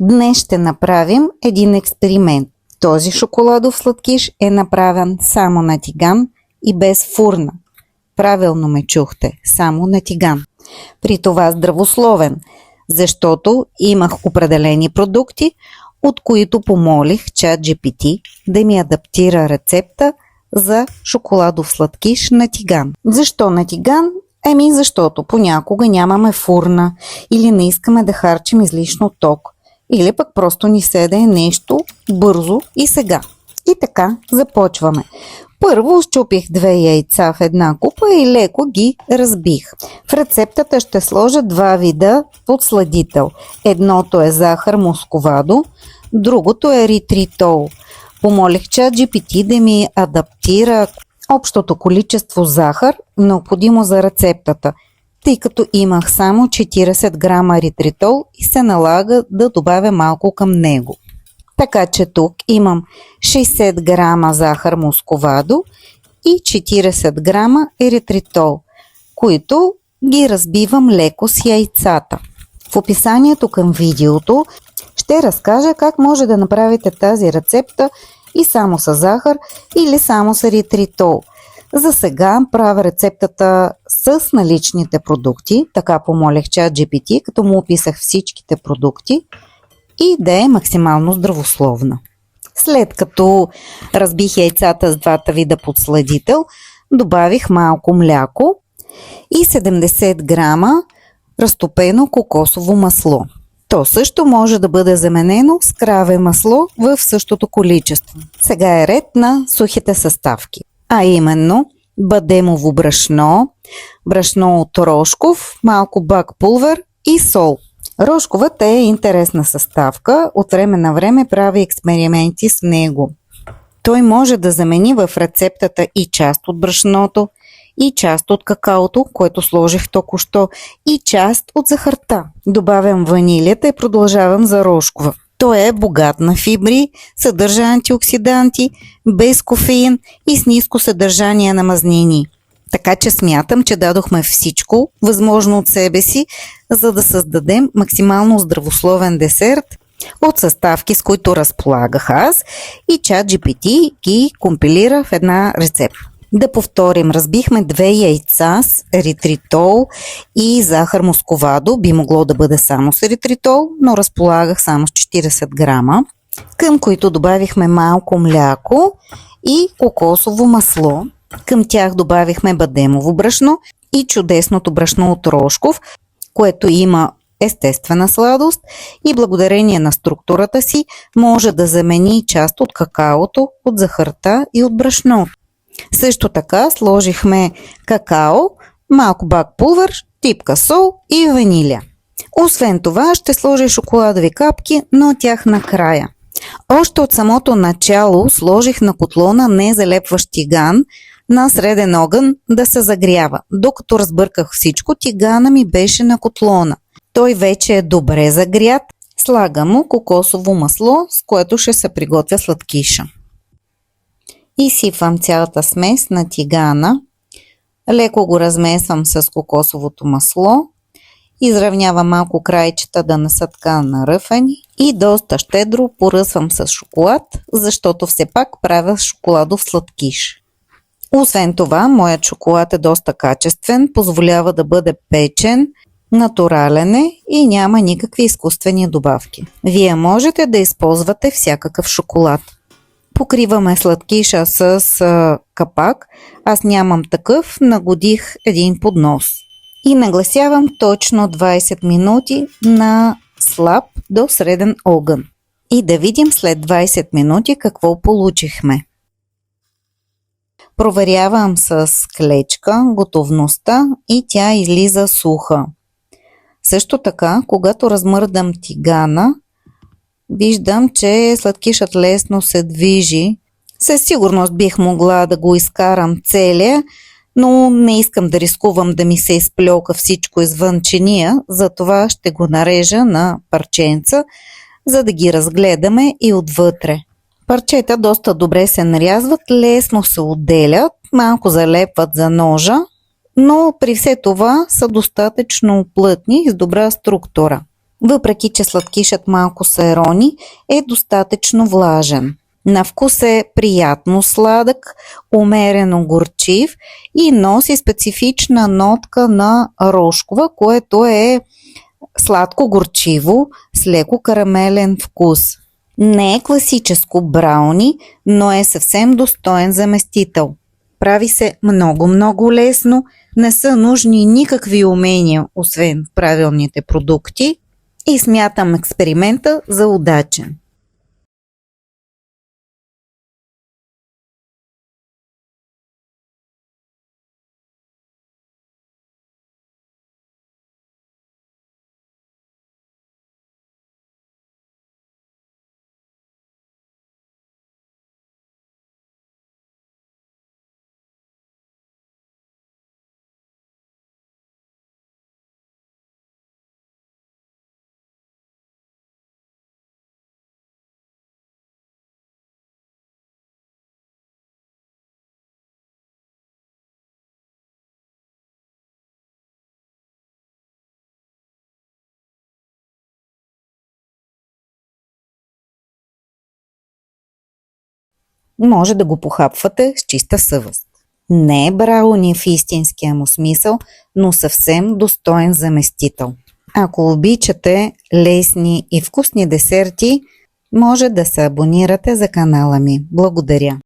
Днес ще направим един експеримент. Този шоколадов сладкиш е направен само на тиган и без фурна. Правилно ме чухте, само на тиган. При това здравословен, защото имах определени продукти, от които помолих ChatGPT да ми адаптира рецепта за шоколадов сладкиш на тиган. Защо на тиган? Защото понякога нямаме фурна или не искаме да харчим излишно ток. Или пък просто ни се яде нещо бързо и сега. И така, започваме. Първо счупих 2 яйца в една купа и леко ги разбих. В рецептата ще сложа 2 вида подсладител. Едното е захар мусковадо, другото е еритритол. Помолих ChatGPT да ми адаптира общото количество захар, необходимо за рецептата, тъй като имах само 40 грама еритритол и се налага да добавя малко към него. Така че тук имам 60 грама захар мусковадо и 40 грама еритритол, които ги разбивам леко с яйцата. В описанието към видеото ще разкажа как може да направите тази рецепта и само с захар или само с еритритол. За сега правя рецептата с наличните продукти, така помолих ChatGPT, като му описах всичките продукти и да е максимално здравословна. След като разбих яйцата с двата вида подсладител, добавих малко мляко и 70 грама разтопено кокосово масло. То също може да бъде заменено с краве масло в същото количество. Сега е ред на сухите съставки, а именно бадемово брашно, брашно от рошков, малко бак пулвер и сол. Рошковата е интересна съставка, от време на време прави експерименти с него. Той може да замени в рецептата и част от брашното, и част от какаото, което сложих току-що, и част от захарта. Добавям ванилията и продължавам за рошкова. Той е богат на фибри, съдържа антиоксиданти, без кофеин и с ниско съдържание на мазнини. Така че смятам, че дадохме всичко възможно от себе си, за да създадем максимално здравословен десерт от съставки, с които разполагах аз, и ChatGPT ги компилира в една рецепта. Да повторим, разбихме 2 яйца с еритритол и захар мусковадо, би могло да бъде само с еритритол, но разполагах само с 40 грама, към които добавихме малко мляко и кокосово масло. Към тях добавихме бадемово брашно и чудесното брашно от рошков, което има естествена сладост и благодарение на структурата си може да замени част от какаото, от захарта и от брашното. Също така сложихме какао, малко бак пулвер, типка сол и ванилия. Освен това ще сложа шоколадови капки, но тях накрая. Още от самото начало сложих на котлона незалепващ тиган на среден огън да се загрява. Докато разбърках всичко, тигана ми беше на котлона. Той вече е добре загрят. Слагам му кокосово масло, с което ще се приготвя сладкиша. Изсипвам цялата смес на тигана, леко го размесвам с кокосовото масло, изравнявам малко крайчета да не са така наръфени и доста щедро поръсвам с шоколад, защото все пак правя шоколадов сладкиш. Освен това, моят шоколад е доста качествен, позволява да бъде печен, натурален е и няма никакви изкуствени добавки. Вие можете да използвате всякакъв шоколад. Покриваме сладкиша с капак, аз нямам такъв, нагодих един поднос. И нагласявам точно 20 минути на слаб до среден огън. И да видим след 20 минути какво получихме. Проверявам с клечка готовността и тя излиза суха. Също така, когато размърдам тигана, виждам, че сладкишът лесно се движи. Със сигурност бих могла да го изкарам целия, но не искам да рискувам да ми се изплёка всичко извън чиния, затова ще го нарежа на парченца, за да ги разгледаме и отвътре. Парчета доста добре се нарязват, лесно се отделят, малко залепват за ножа, но при все това са достатъчно плътни и с добра структура. Въпреки че сладкишът малко се рони, е достатъчно влажен. На вкус е приятно сладък, умерено горчив и носи специфична нотка на рошкова, което е сладко-горчиво с леко карамелен вкус. Не е класическо брауни, но е съвсем достоен заместител. Прави се много лесно, не са нужни никакви умения, освен правилните продукти, и смятам експеримента за удачен. Може да го похапвате с чиста съвест. Не е брауни в истинския му смисъл, но съвсем достоен заместител. Ако обичате лесни и вкусни десерти, може да се абонирате за канала ми. Благодаря!